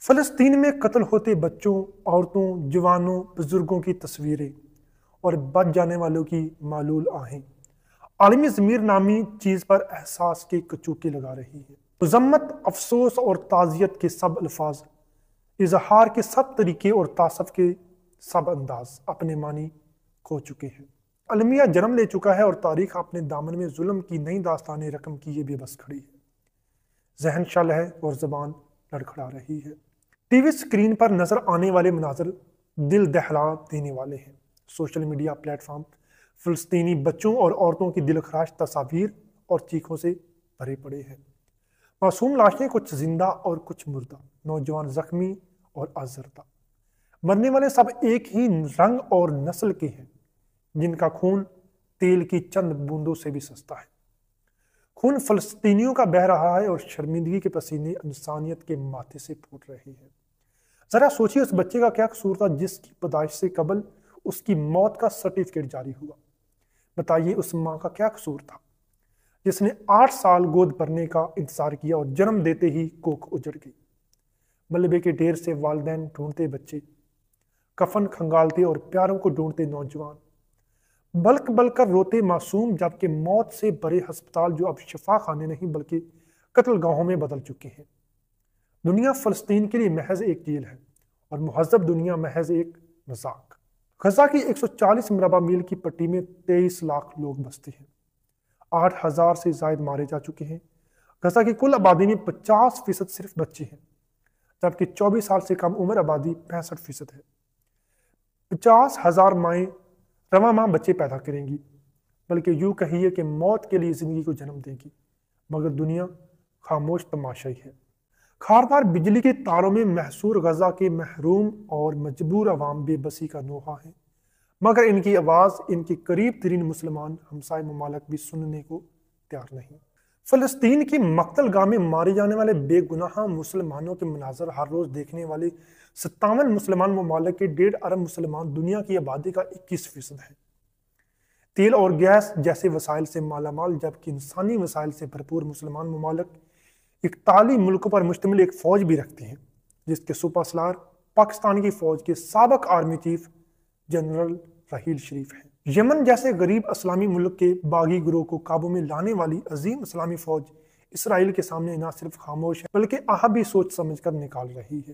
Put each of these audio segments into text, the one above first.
فلسطین میں قتل ہوتے بچوں، عورتوں، جوانوں، بزرگوں کی تصویریں اور بچ جانے والوں کی معلول آہیں عالمی ضمیر نامی چیز پر احساس کے کچوکے لگا رہی ہے۔ مذمت، افسوس اور تعزیت کے سب الفاظ، اظہار کے سب طریقے اور تعصب کے سب انداز اپنے معنی کھو چکے ہیں۔ المیہ جنم لے چکا ہے اور تاریخ اپنے دامن میں ظلم کی نئی داستانیں رقم کیے بے بس کھڑی ہے۔ ذہن شل ہے اور زبان لڑکھڑا رہی ہے۔ ٹی وی سکرین پر نظر آنے والے مناظر دل دہلا دینے والے ہیں۔ سوشل میڈیا پلیٹ فارم فلسطینی بچوں اور عورتوں کی دلخراش تصاویر اور چیخوں سے بھرے پڑے ہیں۔ معصوم لاشیں، کچھ زندہ اور کچھ مردہ، نوجوان زخمی اور آزردہ۔ مرنے والے سب ایک ہی رنگ اور نسل کے ہیں، جن کا خون تیل کی چند بوندوں سے بھی سستا ہے۔ خون فلسطینیوں کا بہہ رہا ہے اور شرمندگی کے پسینے انسانیت کے ماتھے سے پھوٹ رہے ہیں۔ ذرا سوچیے اس بچے کا کیا قصور تھا جس کی پیدائش سے قبل اس کی موت کا سرٹیفکیٹ جاری ہوا؟ بتائیے اس ماں کا کیا قصور تھا جس نے 8 سال گود بھرنے کا انتظار کیا اور جنم دیتے ہی کوکھ اجڑ گئی؟ ملبے کے ڈھیر سے والدین ڈھونڈتے بچے، کفن کھنگالتے اور پیاروں کو ڈھونڈتے نوجوان، بلک بلک کر روتے معصوم، جبکہ موت سے بھرے ہسپتال جو اب شفا خانے نہیں بلکہ قتل گاہوں میں بدل چکے ہیں۔ دنیا فلسطین کے لیے محض ایک جیل ہے اور مہذب دنیا محض ایک مذاق۔ غزہ کی 140 مربع میل کی پٹی میں 23 لاکھ لوگ بستے ہیں۔ 8,000 سے زائد مارے جا چکے ہیں۔ غزہ کی کل آبادی میں 50% صرف بچے ہیں، جبکہ 24 سال سے کم عمر آبادی 65% ہے۔ 50,000 مائیں رواں ماہ بچے پیدا کریں گی، بلکہ یوں کہیے کہ موت کے لیے زندگی کو جنم دے گی، مگر دنیا خاموش تماشائی ہے۔ خاردار بجلی کے تاروں میں محصور غزہ کے محروم اور مجبور عوام بے بسی کا نوحہ ہے، مگر ان کی آواز ان کے قریب ترین مسلمان ہمسائے ممالک بھی سننے کو تیار نہیں۔ فلسطین کی مقتل گاہ میں مارے جانے والے بے گناہ مسلمانوں کے مناظر ہر روز دیکھنے والے 57 مسلمان ممالک کے 1.5 ارب مسلمان دنیا کی آبادی کا 21% ہے۔ تیل اور گیس جیسے وسائل سے مالا مال، جبکہ انسانی وسائل سے بھرپور مسلمان ممالک 41 ملکوں پر مشتمل ایک فوج بھی رکھتے ہیں، جس کے سپر سالار پاکستان کی فوج کے سابق آرمی چیف جنرل رحیل شریف ہیں۔ یمن جیسے غریب اسلامی ملک کے باغی گروہ کو قابو میں لانے والی عظیم اسلامی فوج اسرائیل کے سامنے نہ صرف خاموش ہے بلکہ بھی سوچ سمجھ کر نکال رہی ہے۔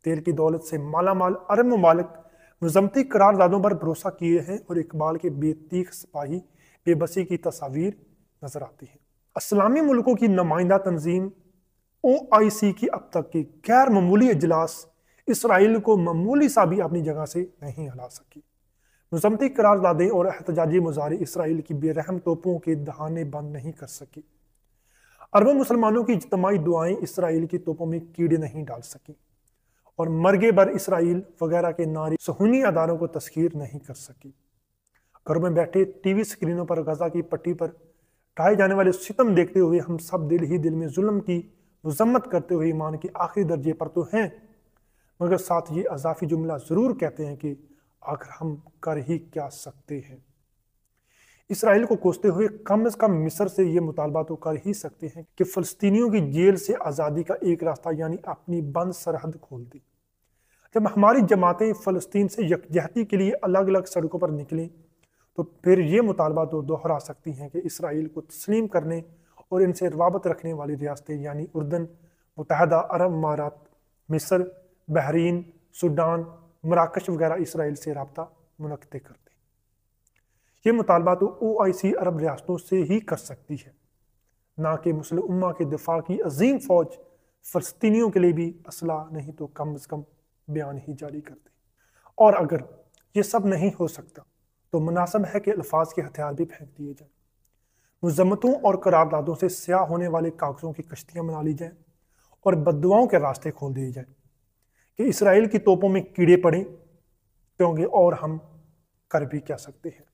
تیل کی دولت سے مالا مال عرب ممالک مذمتی قراردادوں پر بھروسہ کیے ہیں اور اقبال کے بے تیغ سپاہی بے بسی کی تصاویر نظر آتی ہیں۔ اسلامی ملکوں کی نمائندہ تنظیم OIC کی اب تک کی غیر معمولی اجلاس اسرائیل کو معمولی سا بھی اپنی جگہ سے نہیں ہلا سکی۔ مذمتی قراردادیں اور احتجاجی مظاہرے اسرائیل کی بے رحم توپوں کے دہانے بند نہیں کر سکی۔ اربوں مسلمانوں کی اجتماعی دعائیں اسرائیل کی توپوں میں کیڑے نہیں ڈال سکی، اور مرگے بر اسرائیل وغیرہ کے نعرے صہیونی اداروں کو تسخیر نہیں کر سکی۔ گھروں میں بیٹھے ٹی وی سکرینوں پر غزہ کی پٹی پر ڈھائے جانے والے ستم دیکھتے ہوئے ہم سب دل ہی دل میں ظلم کی مذمت کرتے ہوئے ایمان کے آخری درجے پر تو ہیں، مگر ساتھ یہ اضافی جملہ ضرور کہتے ہیں کہ آخر ہم کر ہی کیا سکتے ہیں۔ اسرائیل کو کوستے ہوئے کم از کم مصر سے یہ مطالبہ تو کر ہی سکتے ہیں کہ فلسطینیوں کی جیل سے آزادی کا ایک راستہ یعنی اپنی بند سرحد کھول دے۔ جب ہماری جماعتیں فلسطین سے یکجہتی کے لیے الگ الگ سڑکوں پر نکلیں تو پھر یہ مطالبہ تو دہرا سکتی ہیں کہ اسرائیل کو تسلیم کرنے اور ان سے روابط رکھنے والی ریاستیں یعنی اردن، متحدہ عرب امارات، مصر، بحرین، سوڈان، مراکش وغیرہ اسرائیل سے رابطہ منقطع کر دیں۔ یہ مطالبہ تو OIC عرب ریاستوں سے ہی کر سکتی ہے، نہ کہ مسلم امہ کے دفاع کی عظیم فوج فلسطینیوں کے لیے بھی اسلحہ نہیں تو کم از کم بیان ہی جاری کر دے۔ اور اگر یہ سب نہیں ہو سکتا تو مناسب ہے کہ الفاظ کے ہتھیار بھی پھینک دیے جائیں، مذمتوں اور قراردادوں سے سیاہ ہونے والے کاغذوں کی کشتیاں بنا لی جائیں اور بددعاؤں کے راستے کھول دیے جائیں کہ اسرائیل کی توپوں میں کیڑے پڑیں، کیونکہ اور ہم کر بھی کیا سکتے ہیں۔